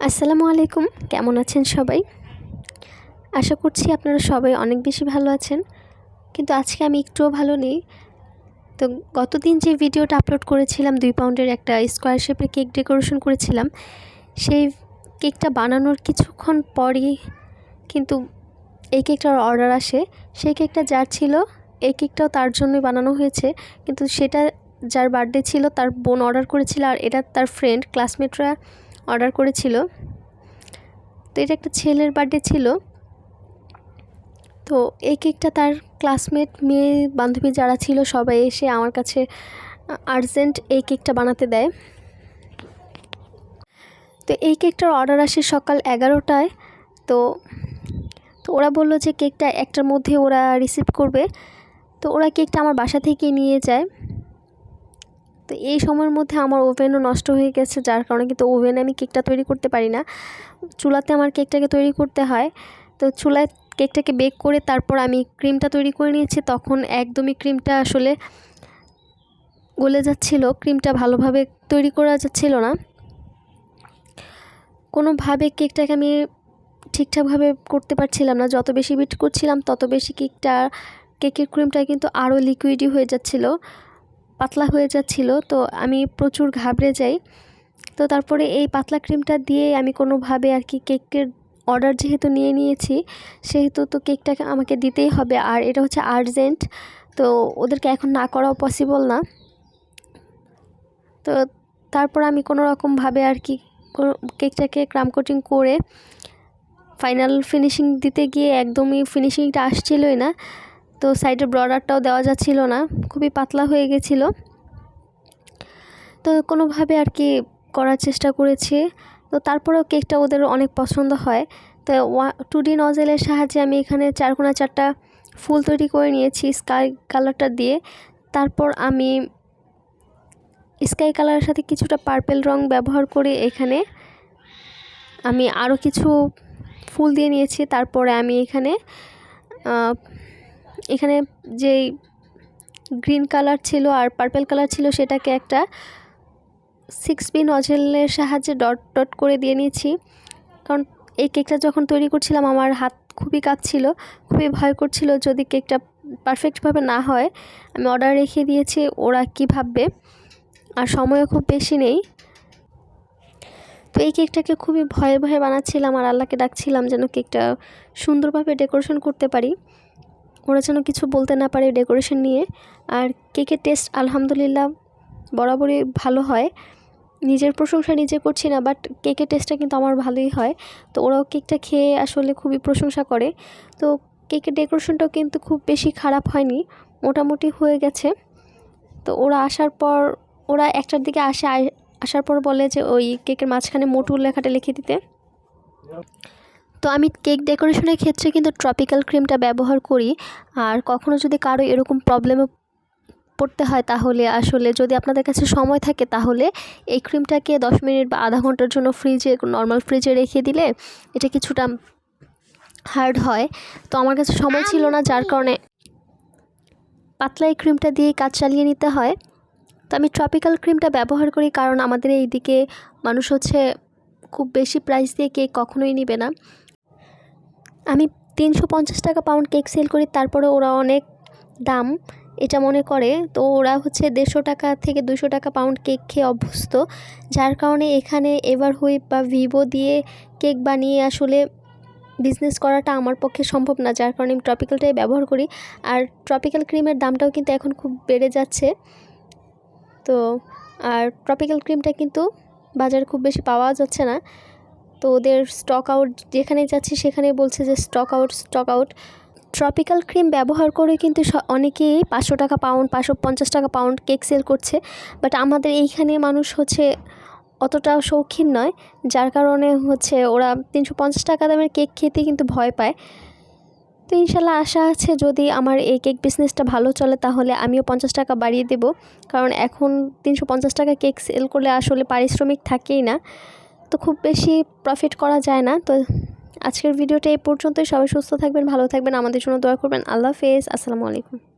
আসসালামু আলাইকুম। কেমন আছেন সবাই? আশা করছি আপনারা সবাই অনেক বেশি ভালো আছেন, কিন্তু আজকে আমি একটুও ভালো নেই। তো গতদিন যে ভিডিওটা আপলোড করেছিলাম 2 পাউন্ডের একটা স্কোয়ার শেপের কেক ডেকোরেশন করেছিলাম, সেই কেকটা বানানোর কিছুক্ষণ পরই কিন্তু এই কেকটার অর্ডার আসে। সেই কেকটা যার ছিল, এই কেকটাও তার জন্যই বানানো হয়েছে, কিন্তু সেটা যার বার্থডে ছিল তার বোন অর্ডার করেছিল, আর এটা তার ফ্রেন্ড ক্লাসমেটরা অর্ডার করেছিল। তো এটা একটা ছেলের বার্থডে ছিল। তো এই কেকটা তার ক্লাসমেট মেয়ে বান্ধবী যারা ছিল সবাই এসে আমার কাছে আর্জেন্ট এই কেকটা বানাতে দেয়। তো এই কেকটার অর্ডার আসে সকাল 11টায়। তো ওরা বলল যে কেকটা 1টার মধ্যে ওরা রিসিভ করবে। তো ওরা কেকটা আমার বাসা থেকে নিয়ে যায়। তো এই সময়ের মধ্যে আমার ওভেনও নষ্ট হয়ে গেছে, যার কারণে কিন্তু ওভেনে আমি কেকটা তৈরি করতে পারি না। চুলাতে আমার কেকটাকে তৈরি করতে হয়। তো চুলায় কেকটাকে বেক করে তারপর আমি ক্রিমটা তৈরি করে নিয়েছি। তখন একদমই ক্রিমটা আসলে গলে যাচ্ছিল, ক্রিমটা ভালোভাবে তৈরি করা যাচ্ছিল না। কোনোভাবে কেকটাকে আমি ঠিকঠাকভাবে করতে পারছিলাম না। যত বেশি বিট করছিলাম তত বেশি কেকের ক্রিমটা কিন্তু আরও লিকুইডই হয়ে যাচ্ছিল, পাতলা হয়ে যাচ্ছিল। তো আমি প্রচুর ঘাবড়ে যাই। তো তারপরে এই পাতলা ক্রিমটা দিয়ে আমি কোনোভাবে আর কি কেকের অর্ডার যেহেতু নিয়ে নিয়েছি, সেহেতু তো কেকটাকে আমাকে দিতেই হবে, আর এটা হচ্ছে আর্জেন্ট। তো ওদেরকে এখন না করাও পসিবল না। তো তারপর আমি কোনো রকমভাবে আর কি কেকটাকে ক্রাম কোটিং করে ফাইনাল ফিনিশিং দিতে গিয়ে একদমই ফিনিশিংটা আসছিলই না। তো সাইডের বর্ডারটাও দেওয়া যাচ্ছিল না, খুবই পাতলা হয়ে গেছিলো। তো কোনোভাবে আর কি করার চেষ্টা করেছি। তো তারপরেও কেকটা ওদের অনেক পছন্দ হয়। তো 2D নজেলের সাহায্যে আমি এখানে 4 কোণা 4টা ফুল তৈরি করে নিয়েছি স্কাই কালারটা দিয়ে। তারপর আমি স্কাই কালারের সাথে কিছুটা পার্পেল রং ব্যবহার করে এখানে আমি আরও কিছু ফুল দিয়ে নিয়েছি। তারপরে আমি এখানে যেই গ্রিন কালার ছিল আর পার্পেল কালার ছিল সেটাকে একটা 6B নজেলের সাহায্যে ডট ডট করে দিয়ে নিয়েছি। কারণ এই কেকটা যখন তৈরি করছিলাম আমার হাত খুবই কাঁপছিল, খুবই ভয় করছিল যদি কেকটা পারফেক্টভাবে না হয়। আমি অর্ডার রেখে দিয়েছি, ওরা কী ভাববে, আর সময়ও খুব বেশি নেই। তো এই কেকটাকে খুবই ভয়ে ভয়ে বানাচ্ছিলাম আর আল্লাহকে ডাকছিলাম যেন কেকটা সুন্দরভাবে ডেকোরেশন করতে পারি, ওরা যেন কিছু বলতে না পারে ডেকোরেশন নিয়ে। আর কেকের টেস্ট আলহামদুলিল্লাহ বরাবরই ভালো হয়। নিজের প্রশংসা নিজে করছি না, বাট কেকের টেস্টটা কিন্তু আমার ভালোই হয়। তো ওরাও কেকটা খেয়ে আসলে খুবই প্রশংসা করে। তো কেকের ডেকোরেশনটাও কিন্তু খুব বেশি খারাপ হয়নি, মোটামুটি হয়ে গেছে। তো ওরা 1টার দিকে আসার পর বলে যে ওই কেকের মাঝখানে মোটু লেখাটা লিখে দিতে। তো আমি কেক ডেকোরেশনের ক্ষেত্রে কিন্তু ট্রপিক্যাল ক্রিমটা ব্যবহার করি। আর কখনো যদি কারো এরকম প্রবলেমে পড়তে হয় তাহলে আসলে যদি আপনাদের কাছে সময় থাকে তাহলে এই ক্রিমটাকে 10 মিনিট বা আধা ঘন্টার জন্য নর্মাল ফ্রিজে রেখে দিলে এটা কিছুটা হার্ড হয়। তো আমার কাছে সময় ছিল না, যার কারণে পাতলা এই ক্রিমটা দিয়েই কাজ চালিয়ে নিতে হয়। তো আমি ট্রপিক্যাল ক্রিমটা ব্যবহার করি কারণ আমাদের এইদিকে মানুষ খুব বেশি প্রাইস দিয়ে কেক কখনোই নেবে না। আমি 350 টাকা পাউন্ড কেক সেল করি, তারপরে ওরা অনেক দাম এটা মনে করে। তো ওরা 150 টাকা থেকে 200 টাকা পাউন্ড কেক খেয়ে অভ্যস্ত, যার কারণে এখানে এভারহুইপ বা ভিভো দিয়ে কেক বানিয়ে আসলে বিজনেস করাটা আমার পক্ষে সম্ভব না, যার কারণে আমি ট্রপিক্যালটাই ব্যবহার করি। আর ট্রপিক্যাল ক্রিমের দামটাও কিন্তু এখন খুব বেড়ে যাচ্ছে। তো আর ট্রপিক্যাল ক্রিমটা কিন্তু বাজারে খুব বেশি পাওয়া যাচ্ছে না। তো ওদের স্টক আউট, যেখানে যাচ্ছি সেখানেই বলছে যে স্টক আউট। ট্রপিক্যাল ক্রিম ব্যবহার করে কিন্তু অনেকেই 500 টাকা পাউন্ড 550 টাকা পাউন্ড কেক সেল করছে, বাট আমাদের এইখানে মানুষ অতটা শৌখিন নয়, যার কারণে ওরা 350 টাকা দামের কেক খেতে কিন্তু ভয় পায়। তো ইনশাল্লাহ আশা আছে যদি আমার এই কেক বিজনেসটা ভালো চলে তাহলে আমিও 50 টাকা বাড়িয়ে দেব, কারণ এখন 350 টাকা কেক সেল করলে আসলে পারিশ্রমিক থাকেই না, তো খুব বেশি প্রফিট করা যায় না। তো আজকের ভিডিওটা এই পর্যন্তই। সবাই সুস্থ থাকবেন, ভালো থাকবেন, আমাদের জন্য দোয়া করবেন। আল্লাহ হাফেজ, আসসালামু আলাইকুম।